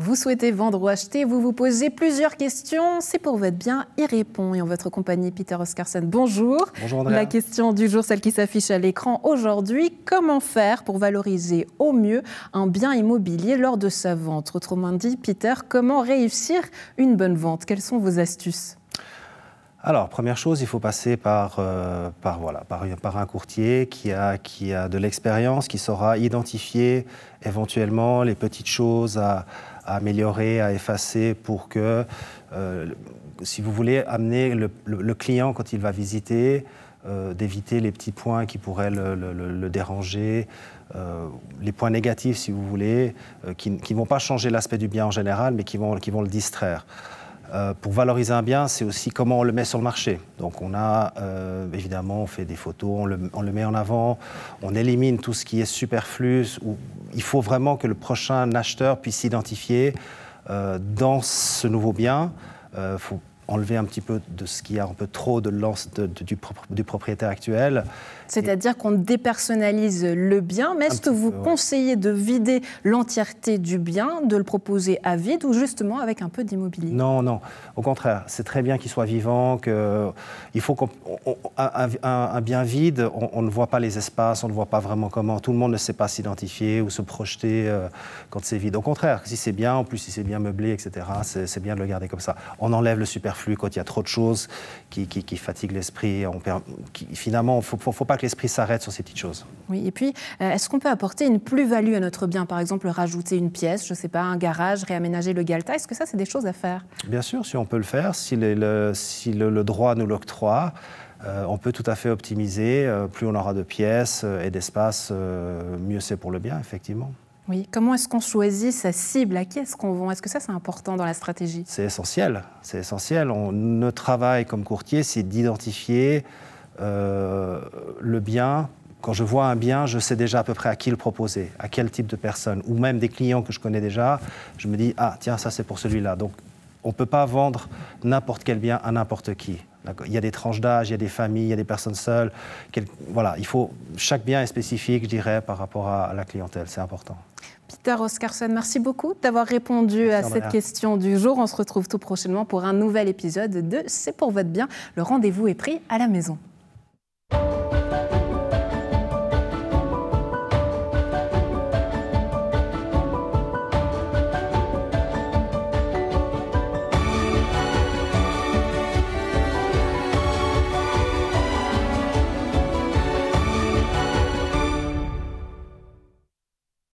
Vous souhaitez vendre ou acheter, vous vous posez plusieurs questions. C'est pour votre bien, y répond. Et en votre compagnie, Peter Oscarson, bonjour. Bonjour Andrea. La question du jour, celle qui s'affiche à l'écran aujourd'hui, comment faire pour valoriser au mieux un bien immobilier lors de sa vente? Autrement dit, Peter, comment réussir une bonne vente? Quelles sont vos astuces? Alors, première chose, il faut passer par un courtier qui a de l'expérience, qui saura identifier éventuellement les petites choses à améliorer, à effacer pour que, si vous voulez, amener le client quand il va visiter, d'éviter les petits points qui pourraient le déranger, les points négatifs, si vous voulez, qui ne vont pas changer l'aspect du bien en général, mais qui vont le distraire. Pour valoriser un bien, c'est aussi comment on le met sur le marché. Donc on a, évidemment, on fait des photos, on le met en avant, on élimine tout ce qui est superflu. Il faut vraiment que le prochain acheteur puisse s'identifier dans ce nouveau bien. Il faut enlever un petit peu de ce qu'il y a un peu trop du propriétaire actuel. C'est-à-dire qu'on dépersonnalise le bien, mais est-ce que vous conseillez de vider l'entièreté du bien, de le proposer à vide ou justement avec un peu d'immobilier? Non, non. Au contraire, c'est très bien qu'il soit vivant, il faut un bien vide, on ne voit pas les espaces, on ne voit pas vraiment comment, tout le monde ne sait pas s'identifier ou se projeter quand c'est vide. Au contraire, si c'est bien, en plus si c'est bien meublé, etc., c'est bien de le garder comme ça. On enlève le superflu quand il y a trop de choses qui fatiguent l'esprit. Finalement, il ne faut pas que l'esprit s'arrête sur ces petites choses. Oui, et puis, est-ce qu'on peut apporter une plus-value à notre bien? Par exemple, rajouter une pièce, je ne sais pas, un garage, réaménager le galetas. Est-ce que ça, c'est des choses à faire? Bien sûr, si on peut le faire, si le droit nous l'octroie, on peut tout à fait optimiser. Plus on aura de pièces et d'espace, mieux c'est pour le bien, effectivement. Oui, comment est-ce qu'on choisit sa cible? À qui est-ce qu'on vend? Est-ce que ça, c'est important dans la stratégie? C'est essentiel, c'est essentiel. Notre travail comme courtier, c'est d'identifier le bien. Quand je vois un bien, je sais déjà à peu près à qui le proposer, à quel type de personne, ou même des clients que je connais déjà, je me dis, ah tiens, ça c'est pour celui-là. Donc on ne peut pas vendre n'importe quel bien à n'importe qui. Il y a des tranches d'âge, il y a des familles, il y a des personnes seules. Voilà, chaque bien est spécifique, je dirais, par rapport à la clientèle, c'est important. Peter Oscarson, merci beaucoup d'avoir répondu à cette question du jour. On se retrouve tout prochainement pour un nouvel épisode de C'est pour votre bien. Le rendez-vous est pris à la maison.